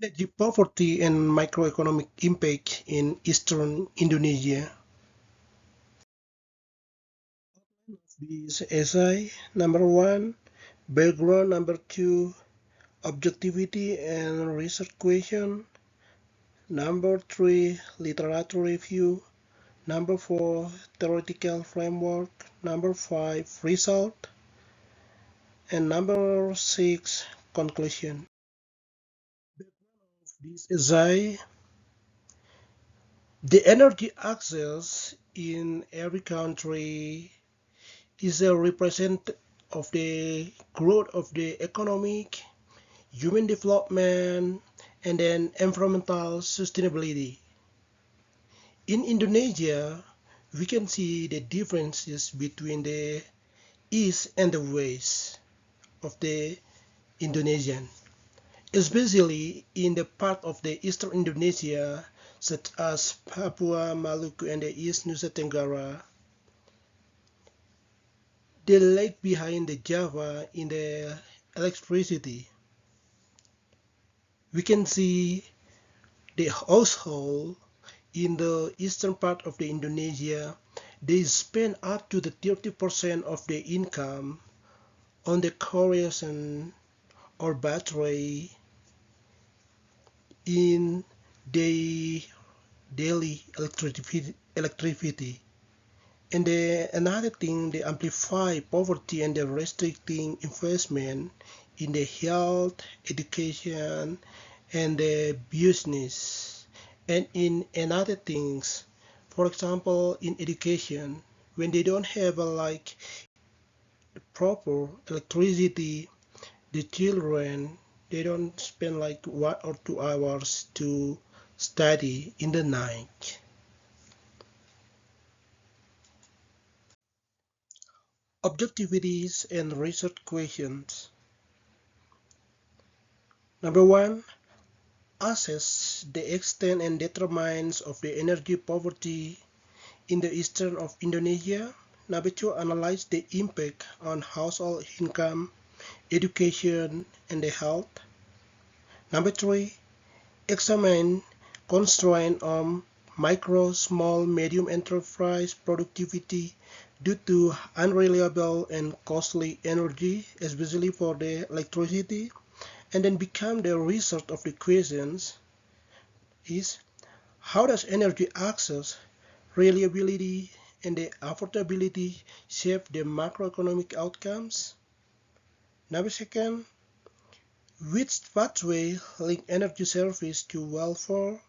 Energy poverty and microeconomic impact in eastern Indonesia. This essay, number one, background, number two, objectivity and research question, number three, literature review, number four, theoretical framework, number five, result, and number six, conclusion. This essay, the energy access in every country is a representative of the growth of the economic, human development, and then environmental sustainability. In Indonesia, we can see the differences between the east and the west of the Indonesian, especially in the part of the eastern Indonesia, such as Papua, Maluku, and the East Nusa Tenggara. They lag behind the Java in the electricity. We can see the household in the eastern part of the Indonesia, they spend up to the 30% of their income on the correction or battery in the daily electricity. And another thing, they amplify poverty and they restricting investment in the health, education, and the business. And in another things, for example, in education, when they don't have like proper electricity, the children they don't spend like 1 or 2 hours to study in the night. Objectivities and research questions. Number one, assess the extent and determinants of the energy poverty in the eastern of Indonesia. Number two, analyze the impact on household income, education, and the health. Number three, examine constraint on micro, small, medium enterprise productivity due to unreliable and costly energy, especially for the electricity. And then become the result of the questions is how does energy access, reliability, and the affordability shape the macroeconomic outcomes? Number second, which pathway link energy service to welfare,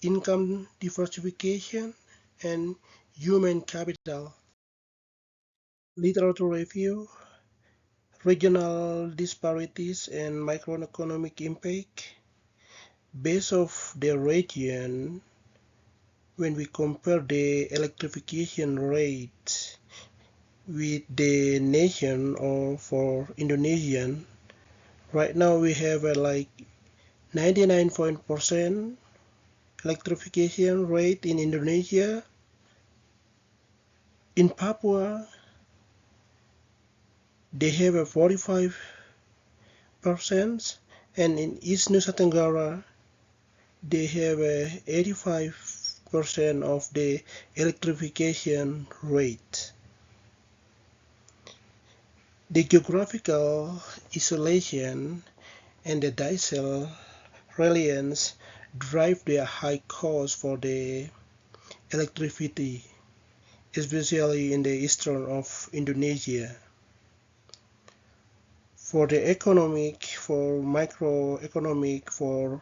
income diversification, and human capital? Literature review, regional disparities and microeconomic impact. Based of the region, when we compare the electrification rate with the nation or for Indonesian, right now we have like 99% electrification rate in Indonesia. In Papua, they have a 45%, and in East Nusa Tenggara, they have a 85% of the electrification rate. The geographical isolation and the diesel reliance drive the high cost for the electricity, especially in the eastern of Indonesia. For the economic, for microeconomic, for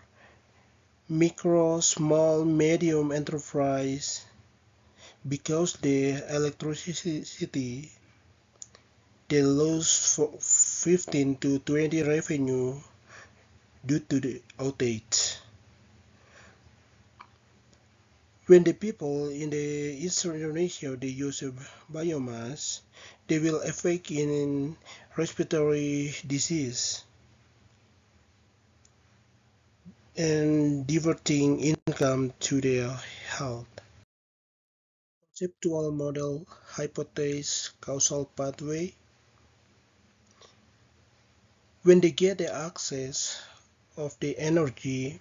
micro, small, medium enterprise, because the electricity they lose 15 to 20 revenue due to the outage. When the people in the eastern Indonesia they use biomass, they will affect in respiratory disease and diverting income to their health. Conceptual model hypothesis causal pathway. When they get the access of the energy,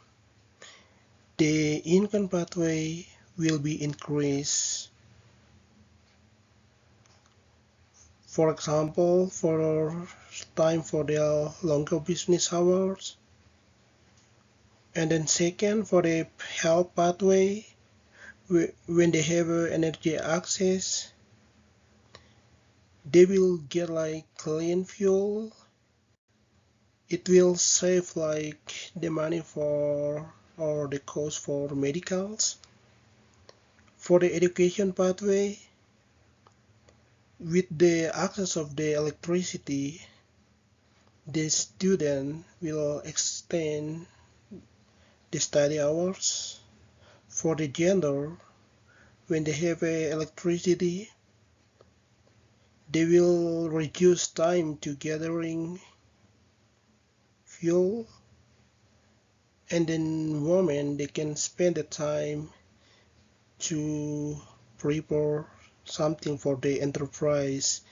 the income pathway will be increased. For example, for time for their longer business hours. And then second, for the health pathway, when they have energy access, they will get like clean fuel. It will save like the money for or the cost for medicals. For the education pathway, with the access of the electricity, the student will extend the study hours. For the gender, when they have electricity, they will reduce time to gathering fuel, and then women they can spend the time to prepare something for the enterprise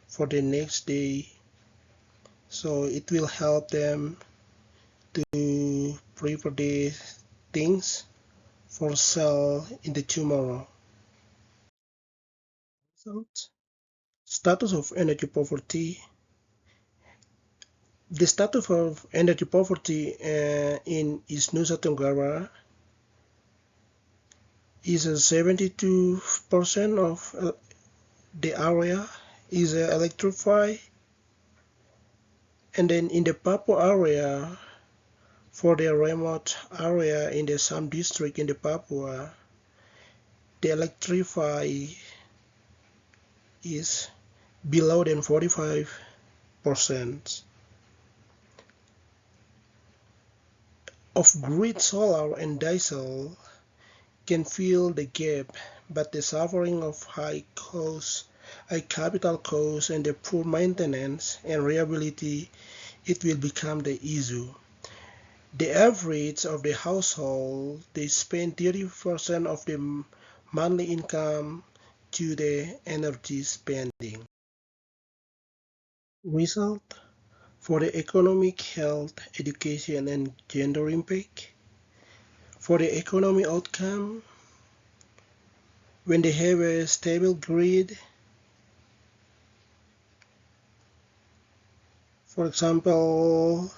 for the next day, so it will help them to prepare the things for sale in the tomorrow. Status of energy poverty. The status of energy poverty in East Nusa Tenggara is 72% of the area is electrified, and then in the Papua area, for the remote area in the Sam district in the Papua, the electrify is below than 45%. Off-grid solar and diesel can fill the gap, but the suffering of high capital costs, and the poor maintenance and reliability, it will become the issue. The average of the household, they spend 30% of the monthly income to the energy spending. Result for the economic, health, education, and gender impact. For the economic outcome, when they have a stable grid, for example,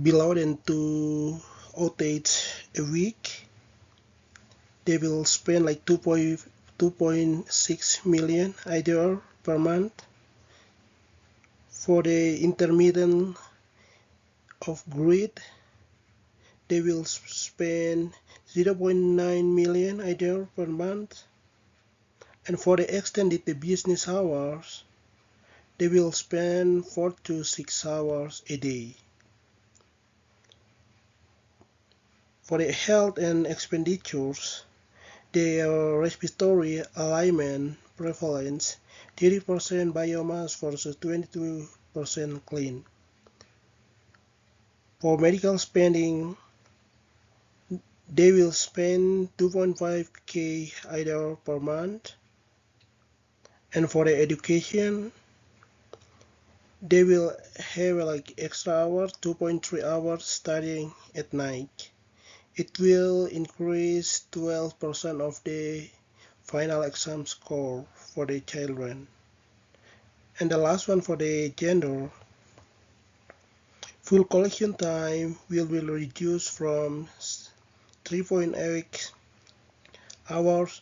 below than 2 outage a week, they will spend like 2.6 million IDR per month. For the intermittent of grid, they will spend 0.9 million IDR per month. And for the extended business hours, they will spend 4 to 6 hours a day. For the health and expenditures, their respiratory alignment prevalence 30% biomass versus 22% clean. For medical spending, they will spend 2.5k IDR per month. And for the education, they will have like extra hours, 2.3 hours studying at night. It will increase 12% of the final exam score for the children. And the last one for the gender, full collection time will be reduced from 3.8 hours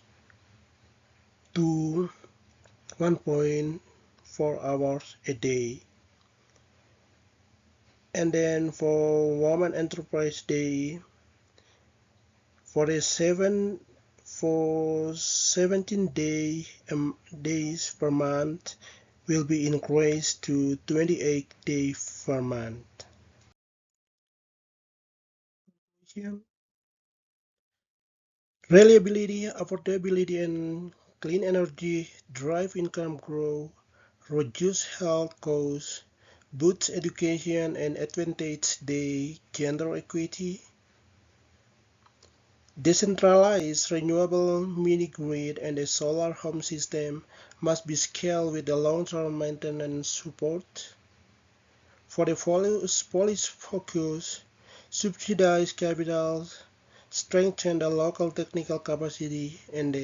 to 1.4 hours a day. And then for Women Enterprise Day, for 17 days per month will be increased to 28 days per month. Reliability, affordability, and clean energy drive income growth, reduce health costs, boost education, and advantage the gender equity. Decentralized renewable mini-grid and a solar home system must be scaled with the long-term maintenance support. For the policy focus, subsidize capital, strengthen the local technical capacity, and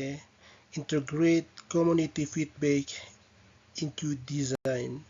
integrate community feedback into design.